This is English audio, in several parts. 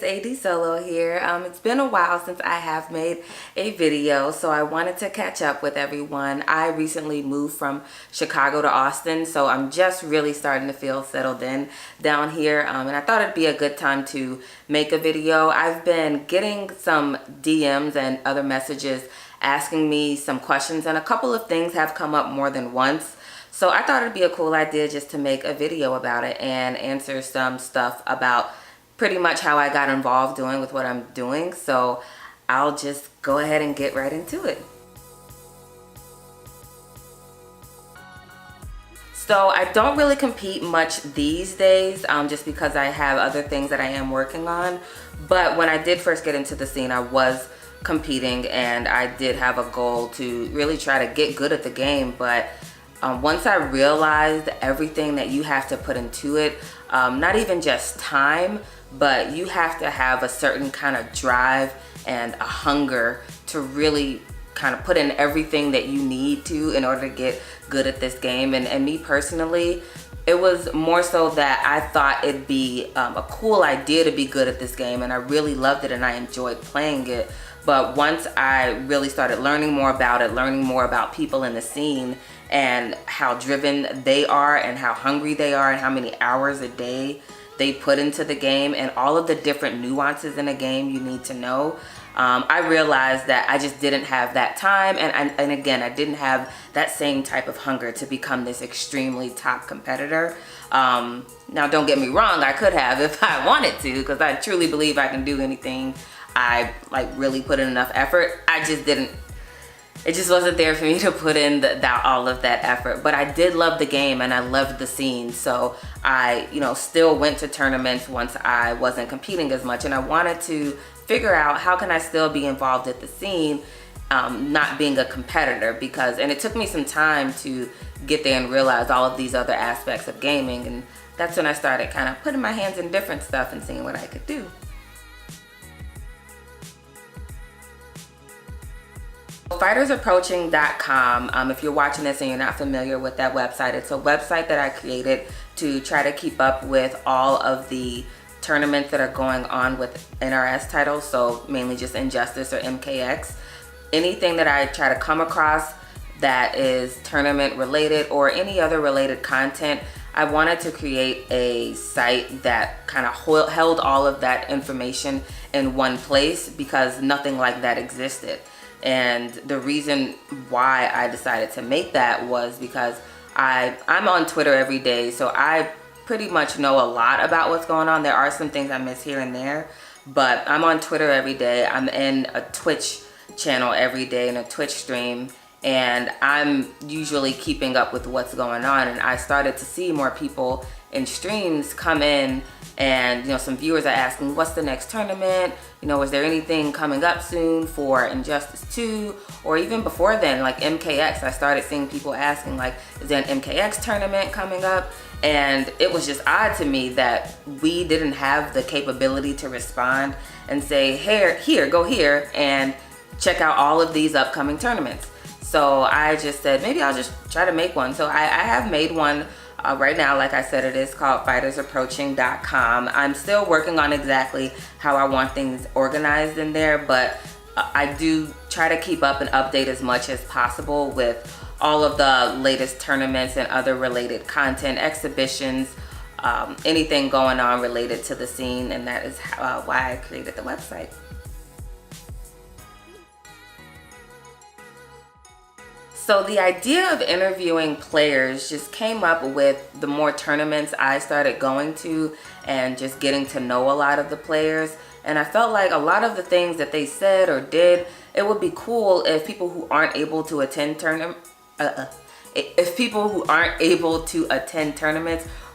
AD Solo here. It's been a while since I have made a video, so I wanted to catch up with everyone. I recently moved from Chicago to Austin, so I'm just really starting to feel settled in down here, and I thought it'd be a good time to make a video. I've been getting some DMs and other messages asking me some questions, and a couple of things have come up more than once. So I thought it'd be a cool idea just to make a video about it and answer some stuff about pretty much how I got involved doing with what I'm doing. So I'll just go ahead and get right into it. So I don't really compete much these days, just because I have other things that I am working on. But when I did first get into the scene, I was competing and I did have a goal to really try to get good at the game. But once I realized everything that you have to put into it, not even just time, but you have to have a certain kind of drive and a hunger to really kind of put in everything that you need to in order to get good at this game. And me personally, it was more so that I thought it'd be a cool idea to be good at this game, and I really loved it and I enjoyed playing it. But once I really started learning more about it, learning more about people in the scene and how driven they are and how hungry they are and how many hours a day they put into the game and all of the different nuances in a game you need to know, I realized that I just didn't have that time, and again, I didn't have that same type of hunger to become this extremely top competitor. Now don't get me wrong, I could have if I wanted to, because I truly believe I can do anything I really put in enough effort. I just didn't. It just wasn't there for me to put in all of that effort. But I did love the game and I loved the scene. So I, still went to tournaments once I wasn't competing as much. And I wanted to figure out how can I still be involved at the scene, not being a competitor. And it took me some time to get there and realize all of these other aspects of gaming. And that's when I started kind of putting my hands in different stuff and seeing what I could do. FightersApproaching.com, if you're watching this and you're not familiar with that website, it's a website that I created to try to keep up with all of the tournaments that are going on with NRS titles, so mainly just Injustice or MKX. Anything that I try to come across that is tournament related or any other related content, I wanted to create a site that kind of held all of that information in one place because nothing like that existed. And the reason why I decided to make that was because I'm on Twitter every day, so I pretty much know a lot about what's going on. There are some things I miss here and there, but I'm on Twitter every day. I'm in a Twitch channel every day and a Twitch stream, and I'm usually keeping up with what's going on. And I started to see more people in streams come in, and some viewers are asking, what's the next tournament? Is there anything coming up soon for Injustice 2? Or even before then, like MKX, I started seeing people asking, is there an MKX tournament coming up? And it was just odd to me that we didn't have the capability to respond and say, here, go here and check out all of these upcoming tournaments. So I just said, maybe I'll just try to make one. So I have made one right now. Like I said, it is called FightersApproaching.com. I'm still working on exactly how I want things organized in there, but I do try to keep up and update as much as possible with all of the latest tournaments and other related content, exhibitions, anything going on related to the scene, and that is why I created the website. So the idea of interviewing players just came up with the more tournaments I started going to and just getting to know a lot of the players. And I felt like a lot of the things that they said or did, it would be cool if people who aren't able to attend tournaments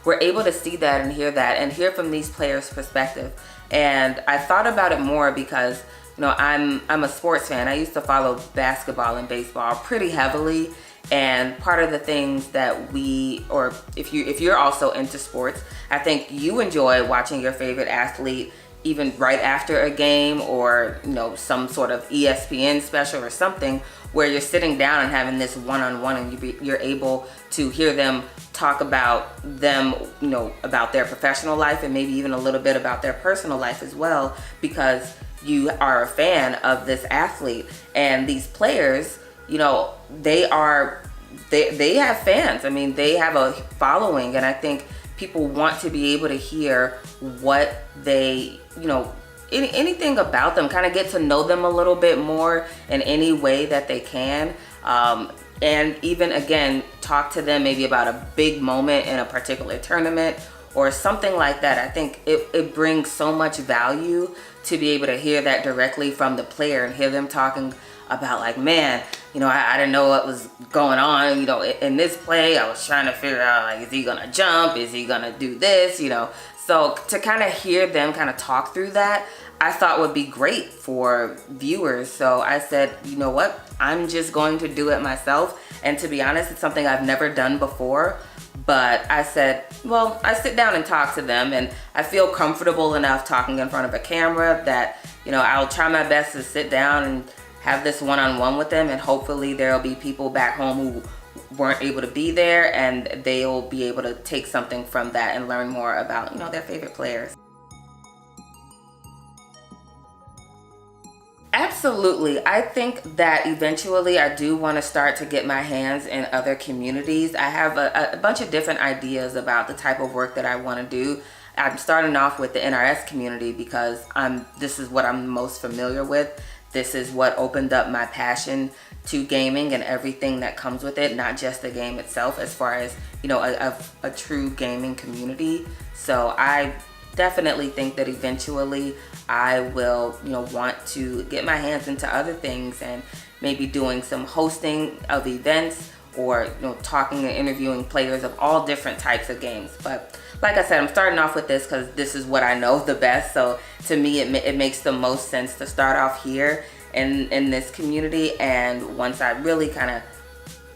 were able to see that and hear from these players' perspective. And I thought about it more because I'm a sports fan. I used to follow basketball and baseball pretty heavily, and part of the things that if you're also into sports, I think you enjoy watching your favorite athlete even right after a game, or some sort of ESPN special or something, where you're sitting down and having this one-on-one, and you're able to hear them talk about them, you know, about their professional life and maybe even a little bit about their personal life as well, because you are a fan of this athlete. And these players, you know, they have fans. I mean, they have a following, and I think people want to be able to hear what they, you know, anything about them, kind of get to know them a little bit more in any way that they can. And even, again, talk to them maybe about a big moment in a particular tournament or something like that. I think it brings so much value to be able to hear that directly from the player and hear them talking about, like, man, you know, I didn't know what was going on, you know, in this play. I was trying to figure out, like, is he gonna jump? Is he gonna do this? You know, so to kind of hear them kind of talk through that, I thought would be great for viewers. So I said, you know what, I'm just going to do it myself. And to be honest, it's something I've never done before. But I said, well, I sit down and talk to them, and I feel comfortable enough talking in front of a camera that, you know, I'll try my best to sit down and have this one-on-one with them, and hopefully there'll be people back home who weren't able to be there, and they'll be able to take something from that and learn more about, you know, their favorite players. Absolutely. I think that eventually I do want to start to get my hands in other communities. I have a bunch of different ideas about the type of work that I want to do. I'm starting off with the NRS community because this is what I'm most familiar with. This is what opened up my passion to gaming and everything that comes with it, not just the game itself, as far as, you know, a true gaming community. So I definitely think that eventually I will, you know, want to get my hands into other things and maybe doing some hosting of events, or, you know, talking and interviewing players of all different types of games. But like I said, I'm starting off with this because this is what I know the best. So to me, it makes the most sense to start off here in this community. And once I really kind of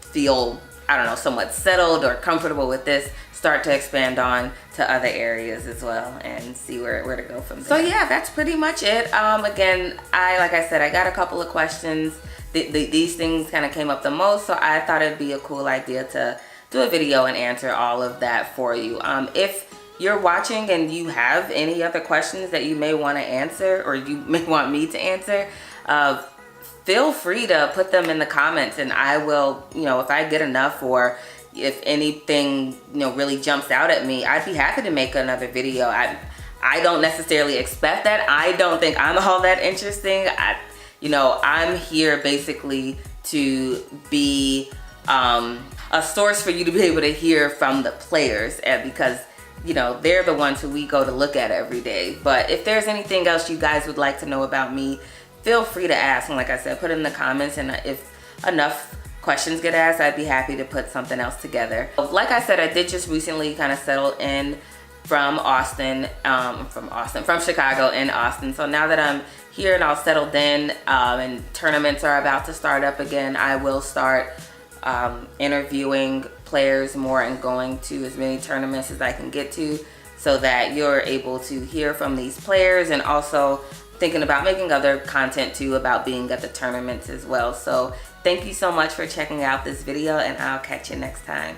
feel, I don't know, somewhat settled or comfortable with this, start to expand on to other areas as well and see where to go from there. So yeah, that's pretty much it. Again, like I said, I got a couple of questions. These things kind of came up the most, so I thought it'd be a cool idea to do a video and answer all of that for you. If you're watching and you have any other questions that you may want to answer, or you may want me to answer, feel free to put them in the comments, and I will, you know, if I get enough, or if anything, you know, really jumps out at me, I'd be happy to make another video. I don't necessarily expect that. I don't think I'm all that interesting. You know, I'm here basically to be a source for you to be able to hear from the players, and because, you know, they're the ones who we go to look at every day. But if there's anything else you guys would like to know about me, feel free to ask. And like I said, put it in the comments, and if enough questions get asked, I'd be happy to put something else together. Like I said, I did just recently kind of settle in from Chicago in Austin. So now that I'm here and all settled in, and tournaments are about to start up again, I will start interviewing players more and going to as many tournaments as I can get to, so that you're able to hear from these players, and also thinking about making other content too about being at the tournaments as well. So thank you so much for checking out this video, and I'll catch you next time.